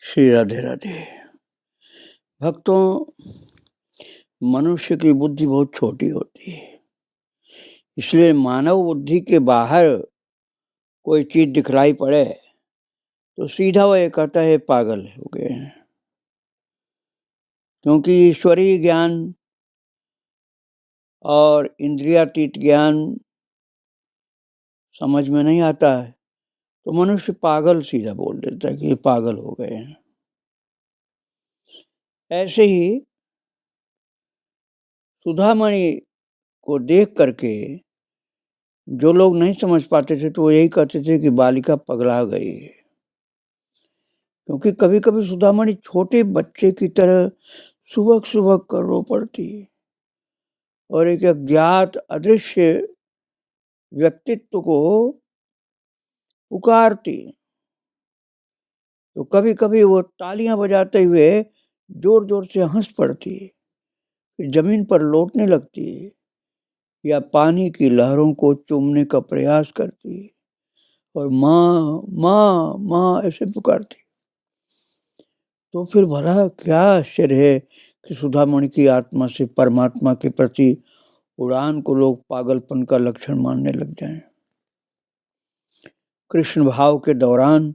श्री राधे राधे। भक्तों, मनुष्य की बुद्धि बहुत छोटी होती है, इसलिए मानव बुद्धि के बाहर कोई चीज दिखलाई पड़े तो सीधा वह ये कहता है पागल हो गए हैं, क्योंकि ईश्वरीय ज्ञान और इंद्रियातीत ज्ञान समझ में नहीं आता है तो मनुष्य पागल सीधा बोल देता है कि ये पागल हो गए हैं। ऐसे ही सुधामणि को देख करके जो लोग नहीं समझ पाते थे तो वो यही कहते थे कि बालिका पगला गई है, क्योंकि कभी कभी सुधामणि छोटे बच्चे की तरह सुबह सुबह कर रो पड़ती और एक अज्ञात अदृश्य व्यक्तित्व को पुकारती। तो कभी कभी वो तालियां बजाते हुए जोर जोर से हंस पड़ती, फिर जमीन पर लौटने लगती या पानी की लहरों को चूमने का प्रयास करती और माँ माँ माँ ऐसे पुकारती। तो फिर भला क्या आश्चर्य है कि सुधामणि की आत्मा से परमात्मा के प्रति उड़ान को लोग पागलपन का लक्षण मानने लग जाएं। कृष्ण भाव के दौरान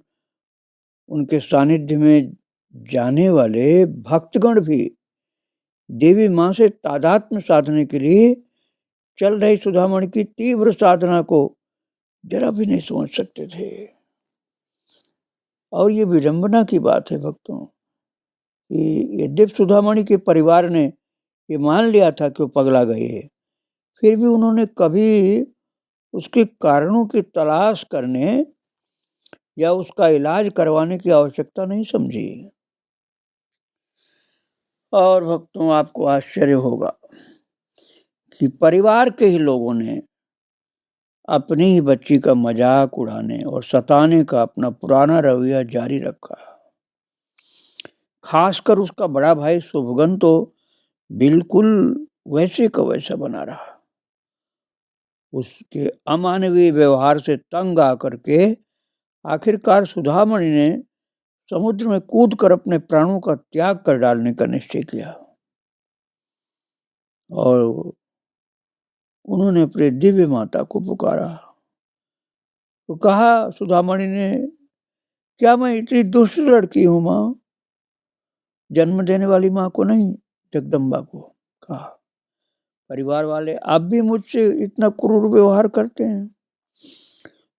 उनके सानिध्य में जाने वाले भक्तगण भी देवी माँ से तादात्म्य साधने के लिए चल रही सुधामणि की तीव्र साधना को जरा भी नहीं समझ सकते थे। और ये विडंबना की बात है भक्तों कि यद्यपि सुधामणि के परिवार ने ये मान लिया था कि वो पगला गई है, फिर भी उन्होंने कभी उसके कारणों की तलाश करने या उसका इलाज करवाने की आवश्यकता नहीं समझी। और भक्तों, आपको आश्चर्य होगा कि परिवार के ही लोगों ने अपनी ही बच्ची का मजाक उड़ाने और सताने का अपना पुराना रवैया जारी रखा। खासकर उसका बड़ा भाई शुभगन तो बिल्कुल वैसे का वैसा बना रहा। उसके अमानवीय व्यवहार से तंग आकर के आखिरकार सुधामणि ने समुद्र में कूदकर अपने प्राणों का त्याग कर डालने का निश्चय किया और उन्होंने अपने दिव्य माता को पुकारा। तो कहा सुधामणि ने, क्या मैं इतनी दुष्ट लड़की हूं माँ? जन्म देने वाली माँ को नहीं, जगदम्बा को कहा। परिवार वाले आप भी मुझसे इतना क्रूर व्यवहार करते हैं।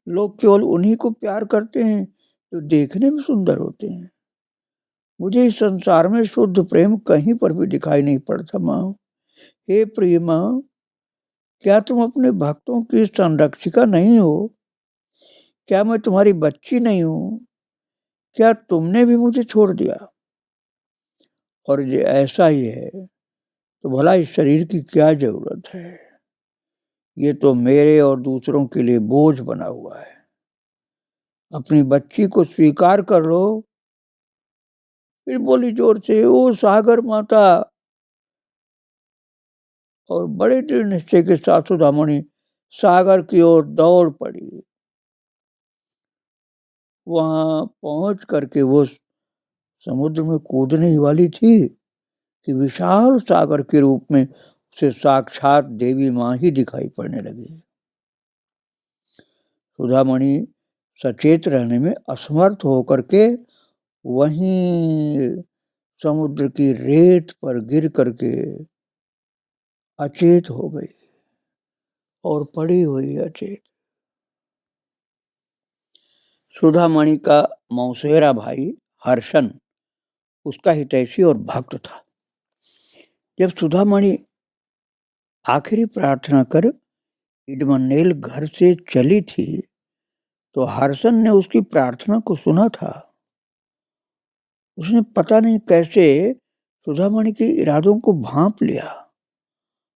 लोग केवल उन्हीं को प्यार करते हैं जो देखने में सुंदर होते हैं। मुझे इस संसार में शुद्ध प्रेम कहीं पर भी दिखाई नहीं पड़ता माँ। हे प्रिय माँ, क्या तुम अपने भक्तों की संरक्षिका नहीं हो? क्या मैं तुम्हारी बच्ची नहीं हूं? क्या तुमने भी मुझे छोड़ दिया? और ये ऐसा ही है तो भला इस शरीर की क्या जरूरत है? ये तो मेरे और दूसरों के लिए बोझ बना हुआ है। अपनी बच्ची को स्वीकार कर लो। फिर बोली जोर से, ओ सागर माता। और बड़े दृढ़ निश्चय के साथ सुधामणि सागर की ओर दौड़ पड़ी। वहां पहुंच करके वो समुद्र में कूदने ही वाली थी कि विशाल सागर के रूप में उसे साक्षात देवी माँ ही दिखाई पड़ने लगी। सुधामणि सचेत रहने में असमर्थ होकर के वहीं समुद्र की रेत पर गिर करके अचेत हो गई और पड़ी हुई अचेत। सुधामणि का मौसेरा भाई हर्षन उसका हितैषी और भक्त था। जब सुधामणि आखिरी प्रार्थना कर इडमनेल घर से चली थी तो हर्षन ने उसकी प्रार्थना को सुना था। उसने पता नहीं कैसे सुधामणि के इरादों को भांप लिया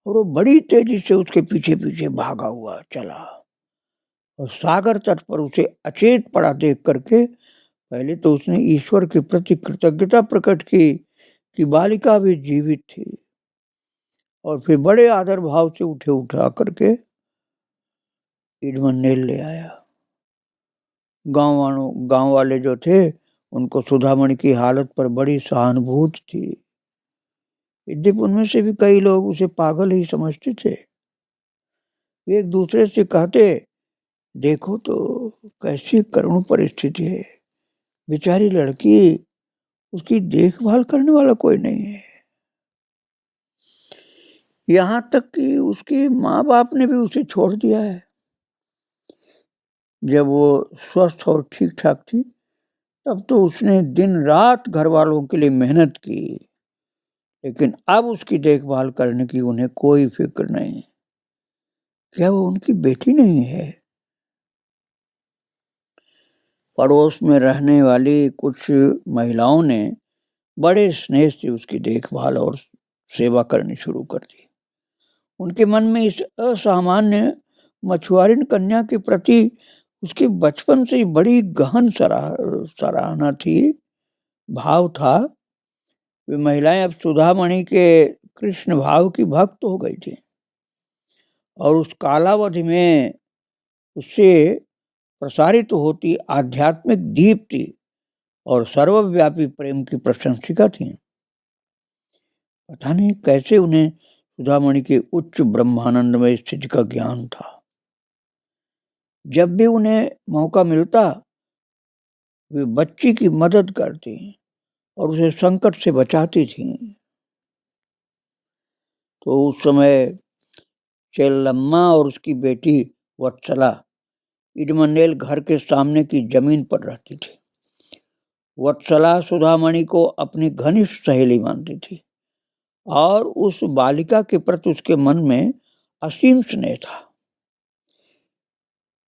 और वो बड़ी तेजी से उसके पीछे पीछे भागा हुआ चला और सागर तट पर उसे अचेत पड़ा देख करके पहले तो उसने ईश्वर के प्रति कृतज्ञता प्रकट की कि बालिका भी जीवित थी, और फिर बड़े आदर भाव से उठा करके इडमनेल ले आया। गांव वाले जो थे उनको सुधामणि की हालत पर बड़ी सहानुभूति थी। यद्यपि उनमें से भी कई लोग उसे पागल ही समझते थे। वे एक दूसरे से कहते, देखो तो कैसी करुण परिस्थिति है, बेचारी लड़की, उसकी देखभाल करने वाला कोई नहीं है। यहाँ तक कि उसके माँ बाप ने भी उसे छोड़ दिया है। जब वो स्वस्थ और ठीक ठाक थी तब तो उसने दिन रात घर वालों के लिए मेहनत की, लेकिन अब उसकी देखभाल करने की उन्हें कोई फिक्र नहीं। क्या वो उनकी बेटी नहीं है? पड़ोस में रहने वाली कुछ महिलाओं ने बड़े स्नेह से उसकी देखभाल और सेवा करनी शुरू कर दी। उनके मन में इस असामान्य मछुआरिन कन्या के प्रति उसके बचपन से बड़ी गहन सराहना थी, भाव था। वे महिलाएं अब सुधामणि के कृष्ण भाव की भक्त हो गई थी और उस कालावधि में उससे प्रसारित होती आध्यात्मिक दीप्ति और सर्वव्यापी प्रेम की प्रशंसिका थी। पता नहीं कैसे उन्हें सुधामणि के उच्च ब्रह्मानंदमय स्थिति का ज्ञान था। जब भी उन्हें मौका मिलता वे बच्ची की मदद करती और उसे संकट से बचाती थी। तो उस समय चेल्लम्मा और उसकी बेटी वत्सला इडमंडेल घर के सामने की जमीन पर रहती थी। वत्सला सुधामणि को अपनी घनिष्ठ सहेली मानती थी और उस बालिका के प्रति उसके मन में असीम स्नेह था।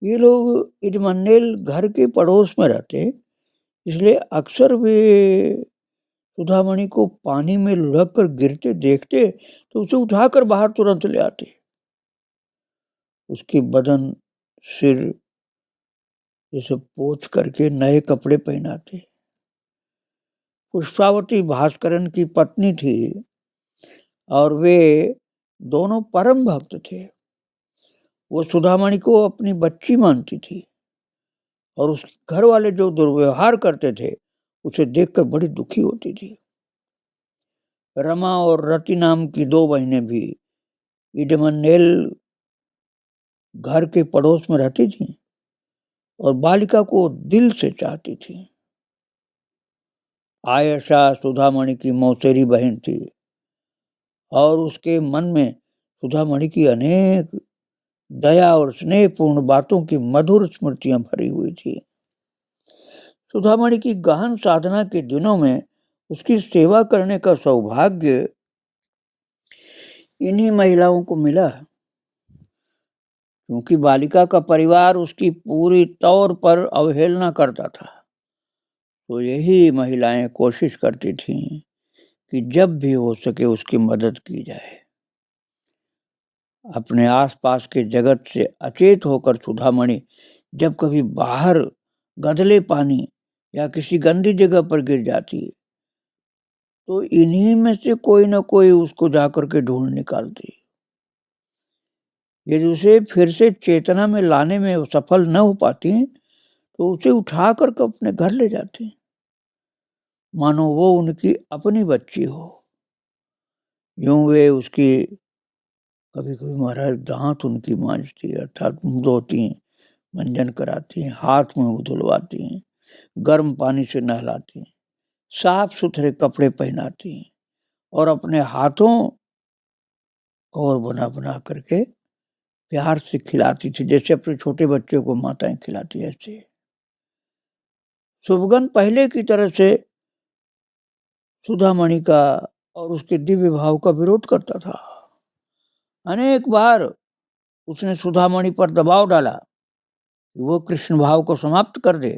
ये लोग इडमंडेल घर के पड़ोस में रहते, इसलिए अक्सर वे सुधामणि को पानी में लुढ़क कर गिरते देखते तो उसे उठाकर बाहर तुरंत ले आते। उसकी बदन, सिर ये सब पोंछ करके नए कपड़े पहनाते। पुष्पावती भास्करन की पत्नी थी और वे दोनों परम भक्त थे। वो सुधामणि को अपनी बच्ची मानती थी और उसके घर वाले जो दुर्व्यवहार करते थे उसे देखकर बड़ी दुखी होती थी। रमा और रति नाम की 2 बहनें भी इडमंडेल घर के पड़ोस में रहती थी और बालिका को दिल से चाहती थी। आयशा सुधामणि की मौसेरी बहन थी और उसके मन में सुधामणि की अनेक दया और स्नेहपूर्ण बातों की मधुर स्मृतियां भरी हुई थी। सुधामणि की गहन साधना के दिनों में उसकी सेवा करने का सौभाग्य इन्हीं महिलाओं को मिला, क्योंकि बालिका का परिवार उसकी पूरी तौर पर अवहेलना करता था। तो यही महिलाएं कोशिश करती थीं कि जब भी हो सके उसकी मदद की जाए। अपने आसपास के जगत से अचेत होकर सुधामणि जब कभी बाहर गंदले पानी या किसी गंदी जगह पर गिर जाती तो इन्हीं में से कोई न कोई उसको जाकर के ढूंढ निकालती। यदि उसे फिर से चेतना में लाने में सफल न हो पाती तो उसे उठाकर अपने घर ले जाती, मानो वो उनकी अपनी बच्ची हो। यूं वे उसकी कभी कभी महाराज दांत उनकी मांजती, अर्थात मुंह धोती, मंजन कराती, हाथ मुंह धुलवाती, गर्म पानी से नहलाती, साफ सुथरे कपड़े पहनाती और अपने हाथों कौर बना बना करके प्यार से खिलाती थी, जैसे अपने छोटे बच्चों को माताएं खिलाती। ऐसे शुभगन पहले की तरह से सुधामणि का और उसके दिव्य भाव का विरोध करता था। अनेक बार उसने सुधामणि पर दबाव डाला कि वो कृष्ण भाव को समाप्त कर दे,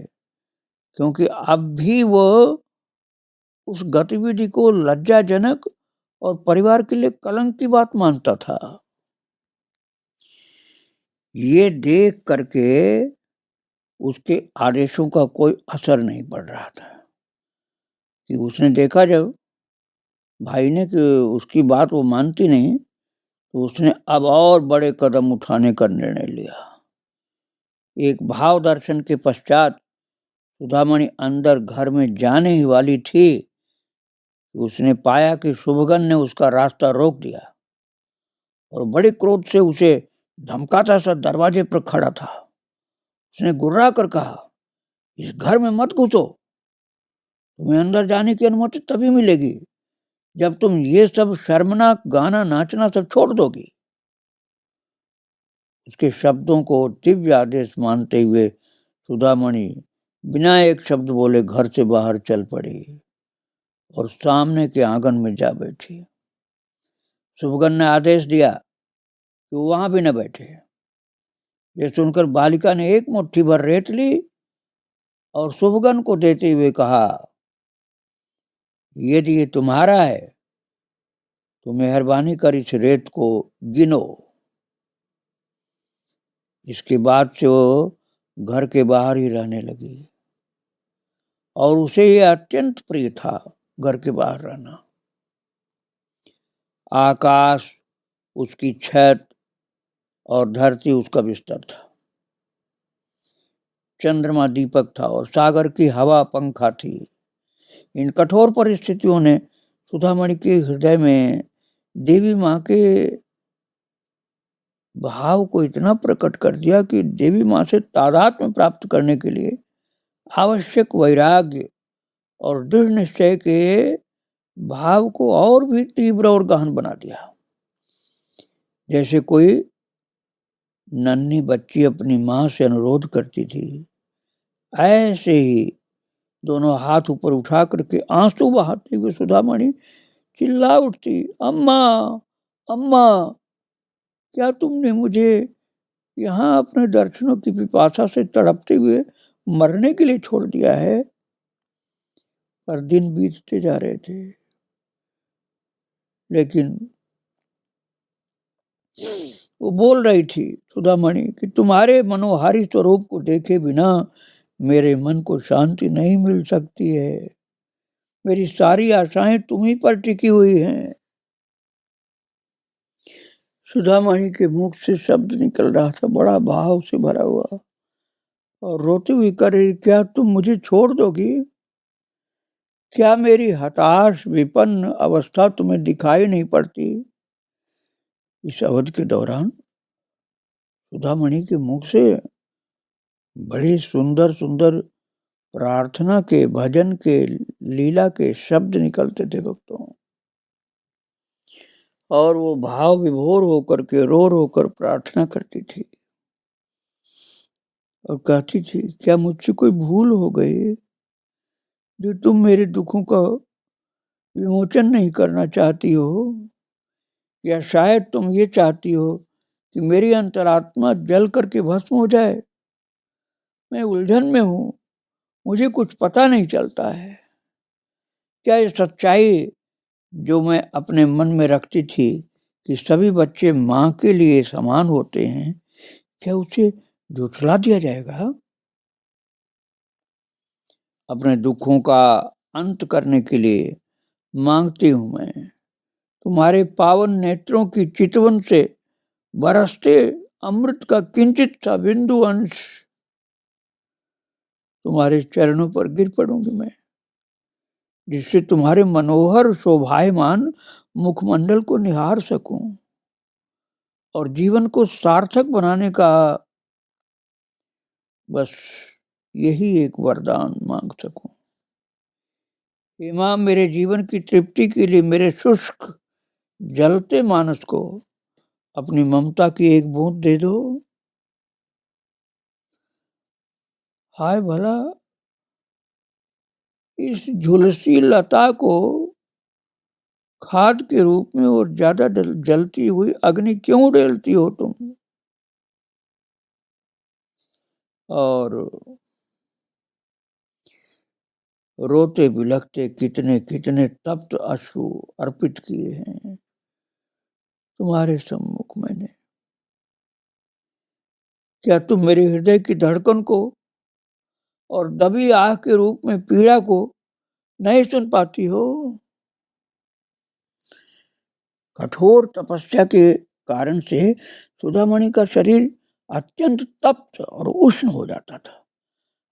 क्योंकि अब भी वो उस गतिविधि को लज्जाजनक और परिवार के लिए कलंक की बात मानता था। ये देख करके उसके आदेशों का कोई असर नहीं पड़ रहा था कि उसने देखा जब भाई ने कि उसकी बात वो मानती नहीं, तो उसने अब और बड़े कदम उठाने का निर्णय लिया। एक भाव दर्शन के पश्चात सुधामणि अंदर घर में जाने ही वाली थी, उसने पाया कि शुभगन ने उसका रास्ता रोक दिया और बड़े क्रोध से उसे धमकाता सा दरवाजे पर खड़ा था। उसने गुर्रा कर कहा, इस घर में मत घुसो, तुम्हें अंदर जाने की अनुमति तभी मिलेगी जब तुम ये सब शर्मनाक गाना नाचना सब छोड़ दोगी। उसके शब्दों को दिव्य आदेश मानते हुए सुधामणि बिना एक शब्द बोले घर से बाहर चल पड़ी और सामने के आंगन में जा बैठी। शुभगन ने आदेश दिया कि वो वहां भी न बैठे। ये सुनकर बालिका ने एक मुट्ठी भर रेत ली और शुभगन को देते हुए कहा, यदि ये तुम्हारा है तो मेहरबानी कर इस रेत को गिनो। इसके बाद से वो घर के बाहर ही रहने लगी और उसे ये अत्यंत प्रिय था घर के बाहर रहना। आकाश उसकी छत और धरती उसका बिस्तर था। चंद्रमा दीपक था और सागर की हवा पंखा थी। इन कठोर परिस्थितियों ने सुधामणि के हृदय में देवी माँ के भाव को इतना प्रकट कर दिया कि देवी माँ से तादात्म्य प्राप्त करने के लिए आवश्यक वैराग्य और दृढ़ निश्चय के भाव को और भी तीव्र और गहन बना दिया। जैसे कोई नन्ही बच्ची अपनी माँ से अनुरोध करती थी, ऐसे ही दोनों हाथ ऊपर उठा करके आंसू बहाते हुए सुधामणि चिल्ला उठती, अम्मा अम्मा, क्या तुमने मुझे यहाँ अपने दर्शनों की पिपासा से तड़पते हुए मरने के लिए छोड़ दिया है? पर दिन बीतते जा रहे थे, लेकिन वो बोल रही थी सुधामणि कि तुम्हारे मनोहारी स्वरूप को देखे बिना मेरे मन को शांति नहीं मिल सकती है। मेरी सारी आशाएं तुम्ही पर टिकी हुई हैं। सुधामणि के मुख से शब्द निकल रहा था, बड़ा भाव से भरा हुआ, और रोती हुई कह रही, क्या तुम मुझे छोड़ दोगी? क्या मेरी हताश विपन्न अवस्था तुम्हें दिखाई नहीं पड़ती? इस अवधि के दौरान सुधामणि के मुख से बड़े सुंदर सुंदर प्रार्थना के, भजन के, लीला के शब्द निकलते थे भक्तों, और वो भाव विभोर होकर के रो रो कर प्रार्थना करती थी और कहती थी, क्या मुझसे कोई भूल हो गई जो तुम मेरे दुखों का विमोचन नहीं करना चाहती हो? या शायद तुम ये चाहती हो कि मेरी अंतरात्मा जल करके भस्म हो जाए? मैं उलझन में हूं, मुझे कुछ पता नहीं चलता है। क्या ये सच्चाई जो मैं अपने मन में रखती थी कि सभी बच्चे माँ के लिए समान होते हैं, क्या उसे झुठला दिया जाएगा? अपने दुखों का अंत करने के लिए मांगती हूं मैं तुम्हारे पावन नेत्रों की चितवन से बरसते अमृत का किंचित सा बिंदु अंश तुम्हारे चरणों पर गिर पड़ूंगी मैं, जिससे तुम्हारे मनोहर शोभायमान मुखमंडल को निहार सकूं और जीवन को सार्थक बनाने का बस यही एक वरदान मांग सकूं। हे मां, मेरे जीवन की तृप्ति के लिए मेरे शुष्क जलते मानस को अपनी ममता की एक बूंद दे दो। हाय भला इस झुलसी लता को खाद के रूप में और ज्यादा जलती हुई अग्नि क्यों उड़ेलती हो तुम? और रोते बिलखते कितने कितने तप्त अश्रु अर्पित किए हैं तुम्हारे सम्मुख मैंने। क्या तुम मेरे हृदय की धड़कन को और दबी आह के रूप में पीड़ा को नहीं सुन पाती हो? कठोर तपस्या के कारण से सुधामणि का शरीर अत्यंत तप्त और उष्ण हो जाता था।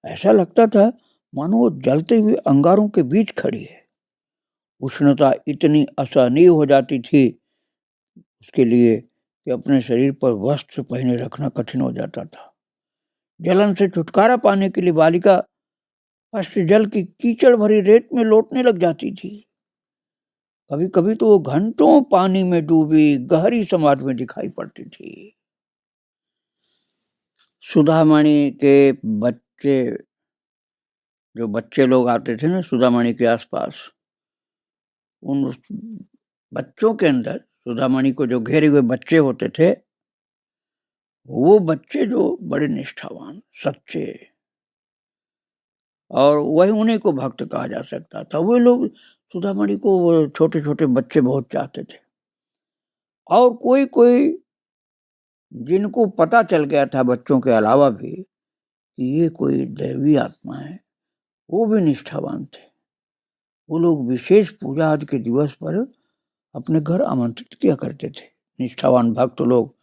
ऐसा लगता था मानो वो जलते हुए अंगारों के बीच खड़ी है। उष्णता इतनी असहनीय हो जाती थी उसके लिए कि अपने शरीर पर वस्त्र पहने रखना कठिन हो जाता था। जलन से छुटकारा पाने के लिए बालिका अष्ट जल की कीचड़ भरी रेत में लौटने लग जाती थी। कभी कभी तो वो घंटों पानी में डूबी गहरी समाधि में दिखाई पड़ती थी। सुधामणि के बच्चे, जो बच्चे लोग आते थे ना सुधामणि के आसपास, उन बच्चों के अंदर सुधामणि को जो घेरे हुए बच्चे होते थे, वो बच्चे जो बड़े निष्ठावान सच्चे, और वही उन्हीं को भक्त कहा जा सकता था। वे लोग सुधामणि को वो छोटे छोटे बच्चे बहुत चाहते थे। और कोई कोई जिनको पता चल गया था बच्चों के अलावा भी कि ये कोई दैवी आत्मा है, वो भी निष्ठावान थे। वो लोग विशेष पूजा आदि के दिवस पर अपने घर आमंत्रित किया करते थे। निष्ठावान भक्त लोग,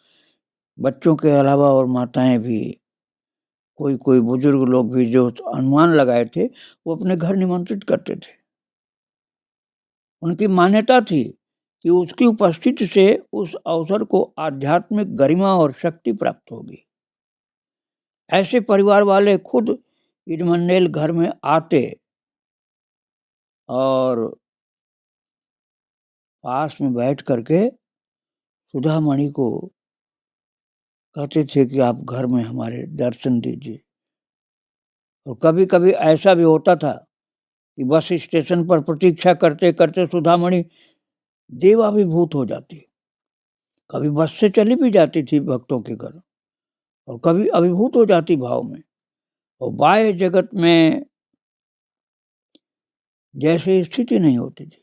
बच्चों के अलावा और माताएं भी, कोई कोई बुजुर्ग लोग भी जो अनुमान लगाए थे, वो अपने घर निमंत्रित करते थे। उनकी मान्यता थी कि उसकी उपस्थिति से उस अवसर को आध्यात्मिक गरिमा और शक्ति प्राप्त होगी। ऐसे परिवार वाले खुद इडमंडेल घर में आते और पास में बैठ करके सुधामणि को कहते थे कि आप घर में हमारे दर्शन दीजिए। और कभी कभी ऐसा भी होता था कि बस स्टेशन पर प्रतीक्षा करते करते सुधामणि देवाभिभूत हो जाती। कभी बस से चली भी जाती थी भक्तों के घर, और कभी अभिभूत हो जाती भाव में, और बाह्य जगत में जैसे स्थिति नहीं होती थी,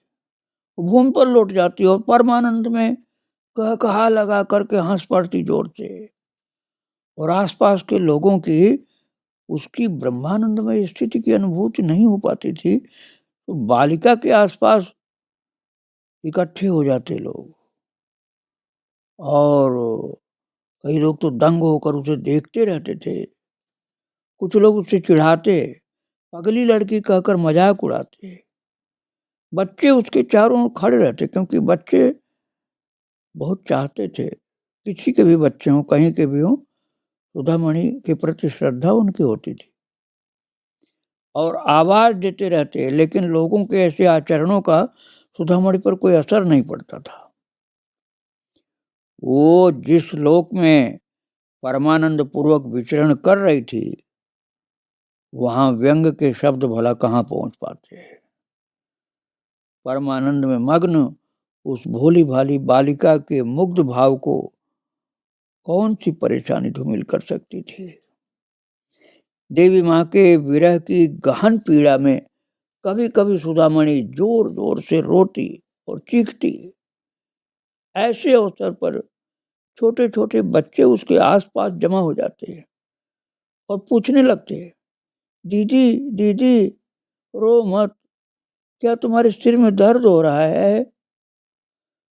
भूमि पर लौट जाती और परमानंद में कहा लगा करके हंस पड़ती जोर से। और आसपास के लोगों की उसकी ब्रह्मानंदमय स्थिति की अनुभूति नहीं हो पाती थी, तो बालिका के आसपास इकट्ठे हो जाते लोग, और कई लोग तो दंग होकर उसे देखते रहते थे। कुछ लोग उससे चिढ़ाते, पगली लड़की कहकर मजाक उड़ाते। बच्चे उसके चारों ओर खड़े रहते, क्योंकि बच्चे बहुत चाहते थे, किसी के भी बच्चे हों, कहीं के भी हों, सुधामणि के प्रति श्रद्धा उनकी होती थी और आवाज देते रहते। लेकिन लोगों के ऐसे आचरणों का सुधामणि पर कोई असर नहीं पड़ता था। वो जिस लोक में परमानंद पूर्वक विचरण कर रही थी, वहां व्यंग के शब्द भला कहाँ पहुंच पाते हैं। परमानंद में मग्न उस भोली भाली बालिका के मुग्ध भाव को कौन सी परेशानी धूमिल कर सकती थी। देवी माँ के विरह की गहन पीड़ा में कभी कभी सुधामणि जोर जोर से रोती और चीखती। ऐसे अवसर पर छोटे छोटे बच्चे उसके आसपास जमा हो जाते हैं और पूछने लगते हैं, दीदी दीदी रो मत, क्या तुम्हारे सिर में दर्द हो रहा है।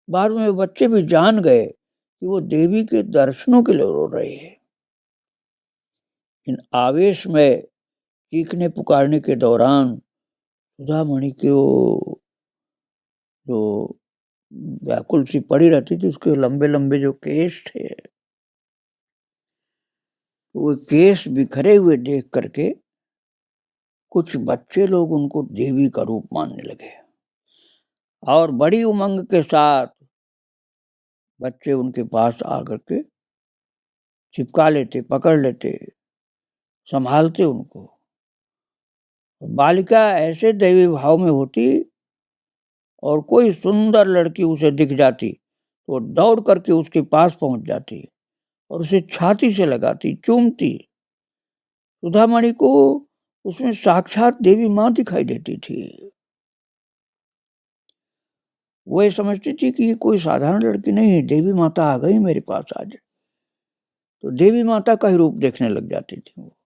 बाद में बच्चे भी जान गए कि वो देवी के दर्शनों के लिए रो रहे हैं। इन आवेश में चीखने पुकारने के दौरान सुधामणि के वो जो व्याकुल सी पड़ी रहती थी, उसके लंबे लंबे जो केश थे, वो केश बिखरे हुए देख करके कुछ बच्चे लोग उनको देवी का रूप मानने लगे और बड़ी उमंग के साथ बच्चे उनके पास आकर के चिपका लेते, पकड़ लेते, संभालते उनको। बालिका ऐसे दैवी भाव में होती, और कोई सुंदर लड़की उसे दिख जाती तो दौड़ करके उसके पास पहुंच जाती और उसे छाती से लगाती, चूमती। सुधामणि को उसमें साक्षात देवी माँ दिखाई देती थी। वो ये समझती थी कि ये कोई साधारण लड़की नहीं है, देवी माता आ गई मेरे पास आज। तो देवी माता का ही रूप देखने लग जाती थी वो।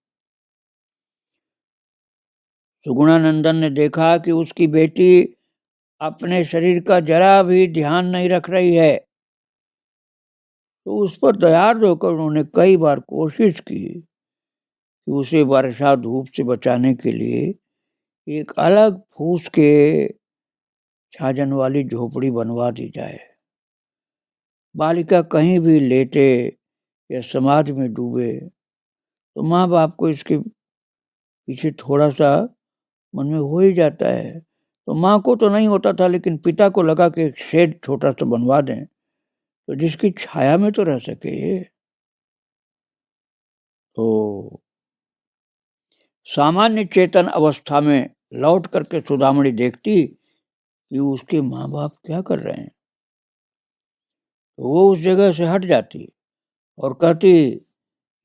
सुगुणानंदन ने देखा कि उसकी बेटी अपने शरीर का जरा भी ध्यान नहीं रख रही है, तो उस पर दयार्द होकर उन्होंने कई बार कोशिश की कि उसे वर्षा धूप से बचाने के लिए एक अलग फूस के छाजन वाली झोपड़ी बनवा दी जाए। बालिका कहीं भी लेटे या समाज में डूबे तो माँ बाप को इसके पीछे थोड़ा सा मन में हो ही जाता है। तो माँ को तो नहीं होता था, लेकिन पिता को लगा कि एक शेड छोटा सा बनवा दें तो जिसकी छाया में तो रह सके ये। तो सामान्य चेतन अवस्था में लौट करके सुधामणि देखती कि उसके माँ बाप क्या कर रहे हैं, तो वो उस जगह से हट जाती और कहती,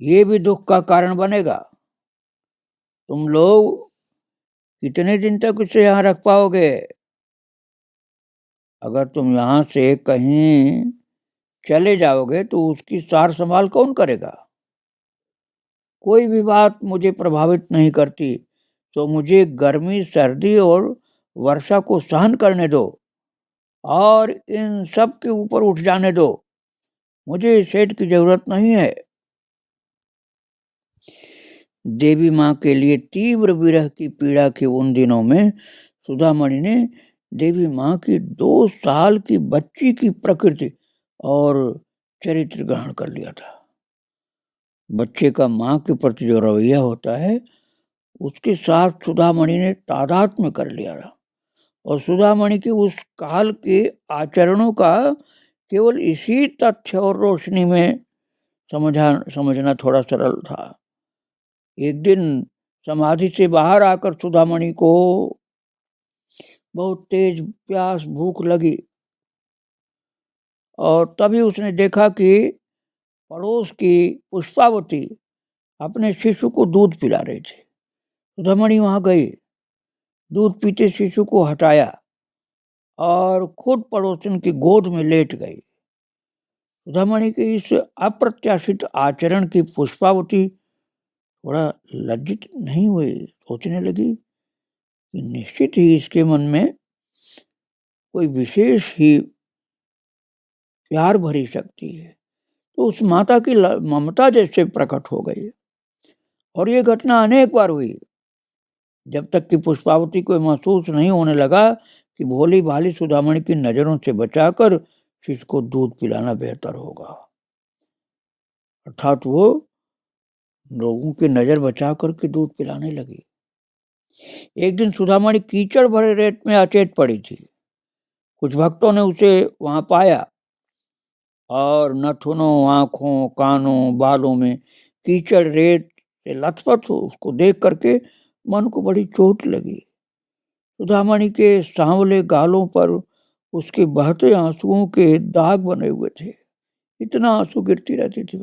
ये भी दुख का कारण बनेगा। तुम लोग कितने दिन तक उसे यहाँ रख पाओगे? अगर तुम यहाँ से कहीं चले जाओगे तो उसकी सार संभाल कौन करेगा? कोई भी बात मुझे प्रभावित नहीं करती, तो मुझे गर्मी, सर्दी और वर्षा को सहन करने दो और इन सब के ऊपर उठ जाने दो। मुझे सेठ की जरूरत नहीं है। देवी माँ के लिए तीव्र विरह की पीड़ा के उन दिनों में सुधामणि ने देवी माँ की 2 साल की बच्ची की प्रकृति और चरित्र ग्रहण कर लिया था। बच्चे का माँ के प्रति जो रवैया होता है उसके साथ सुधामणि ने तादात्म्य कर लिया था और सुधामणि के उस काल के आचरणों का केवल इसी तथ्य और रोशनी में समझना थोड़ा सरल था। एक दिन समाधि से बाहर आकर सुधामणि को बहुत तेज प्यास भूख लगी और तभी उसने देखा कि पड़ोस की पुष्पावती अपने शिशु को दूध पिला रही थी। सुधामणि वहां गई, दूध पीते शिशु को हटाया और खुद पड़ोसन की गोद में लेट गई। सुधामणि के इस अप्रत्याशित आचरण की पुष्पावती थोड़ा लज्जित नहीं हुई, सोचने लगी कि निश्चित ही इसके मन में कोई विशेष ही प्यार भरी शक्ति है। तो उस माता की ममता जैसे प्रकट हो गई और ये घटना अनेक बार हुई, जब तक कि पुष्पावती को महसूस नहीं होने लगा कि भोली भाली सुधामणि की नजरों से बचाकर शिशु को दूध पिलाना बेहतर होगा। अर्थात वो लोगों की नजर बचा करके दूध पिलाने लगी। एक दिन सुधामणि कीचड़ भरे रेत में अचेत पड़ी थी। कुछ भक्तों ने उसे वहां पाया और नथुनों, आंखों, कानों, बालों में कीचड़ रेत से लथपथ उसको देख करके मन को बड़ी चोट लगी। सुधामणि के सांवले गालों पर उसके बहते आंसुओं के दाग बने हुए थे। इतना आंसू गिरती रहती थी।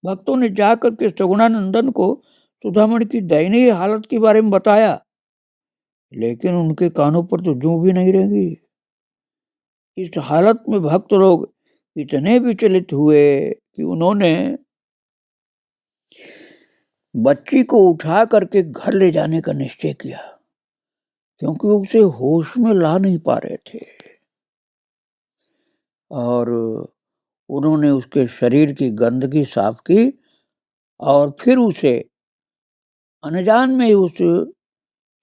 भक्तों ने जाकर के सगुणानंदन को सुधामणि की दयनीय हालत के बारे में बताया, लेकिन उनके कानों पर तो जूं भी नहीं रहेगी। इस हालत में भक्त लोग इतने विचलित हुए कि उन्होंने बच्ची को उठा करके घर ले जाने का निश्चय किया, क्योंकि उसे होश में ला नहीं पा रहे थे। और उन्होंने उसके शरीर की गंदगी साफ की और फिर उसे अनजान में उस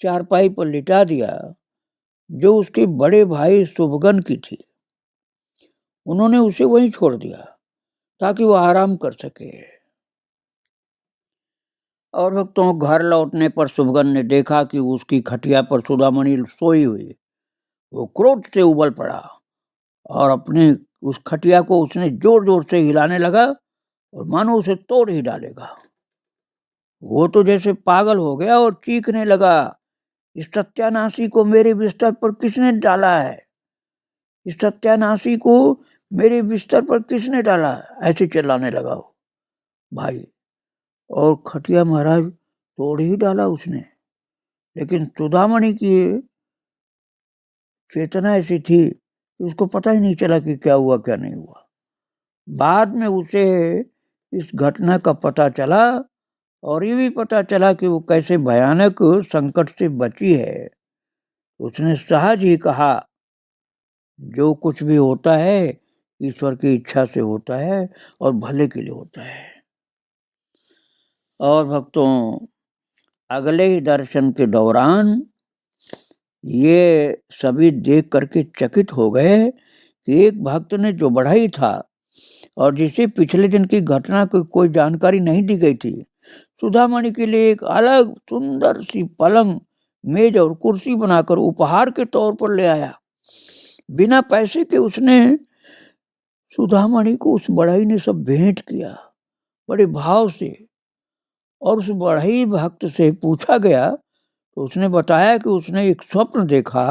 चारपाई पर लिटा दिया जो उसके बड़े भाई शुभगन की थी। उन्होंने उसे वहीं छोड़ दिया ताकि वो आराम कर सके। और भक्तों, घर लौटने पर शुभगन ने देखा कि उसकी खटिया पर सुधामणि सोई हुई। वो क्रोध से उबल पड़ा और अपने उस खटिया को उसने जोर जोर से हिलाने लगा और मानो उसे तोड़ ही डालेगा। वो तो जैसे पागल हो गया और चीखने लगा, इस सत्यानाशी को मेरे बिस्तर पर किसने डाला है? इस सत्यानाशी को मेरे बिस्तर पर किसने डाला? ऐसे चिल्लाने लगा वो भाई। और खटिया महाराज तोड़ ही डाला उसने। लेकिन सुधामणि की चेतना ऐसी थी कि उसको पता ही नहीं चला कि क्या हुआ क्या नहीं हुआ। बाद में उसे इस घटना का पता चला और ये भी पता चला कि वो कैसे भयानक संकट से बची है। उसने सहज ही कहा, जो कुछ भी होता है ईश्वर की इच्छा से होता है और भले के लिए होता है। और भक्तों, अगले ही दर्शन के दौरान ये सभी देख करके चकित हो गए कि एक भक्त ने जो बढ़ई था और जिसे पिछले दिन की घटना की कोई जानकारी नहीं दी गई थी, सुधामणि के लिए एक अलग सुंदर सी पलंग, मेज और कुर्सी बनाकर उपहार के तौर पर ले आया। बिना पैसे के उसने सुधामणि को उस बढ़ई ने सब भेंट किया बड़े भाव से। और उस बढ़ई भक्त से पूछा गया तो उसने बताया कि उसने एक स्वप्न देखा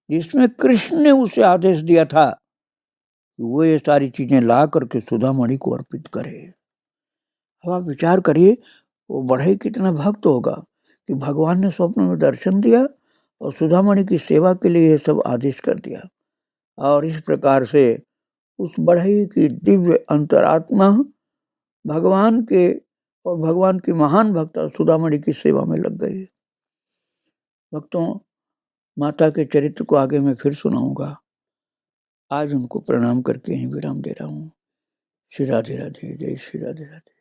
जिसमें कृष्ण ने उसे आदेश दिया था कि वो ये सारी चीजें ला करके सुधामणि को अर्पित करे। अब आप विचार करिए वो बढ़ई कितना भक्त होगा कि भगवान ने स्वप्न में दर्शन दिया और सुधामणि की सेवा के लिए ये सब आदेश कर दिया। और इस प्रकार से उस बढ़ई की दिव्य अंतरात्मा भगवान के और भगवान की महान भक्त सुधामणि की सेवा में लग गई। भक्तों, माता के चरित्र को आगे मैं फिर सुनाऊंगा। आज उनको प्रणाम करके यहीं विराम दे रहा हूँ। श्री राधे राधे, जय श्री राधे राधे।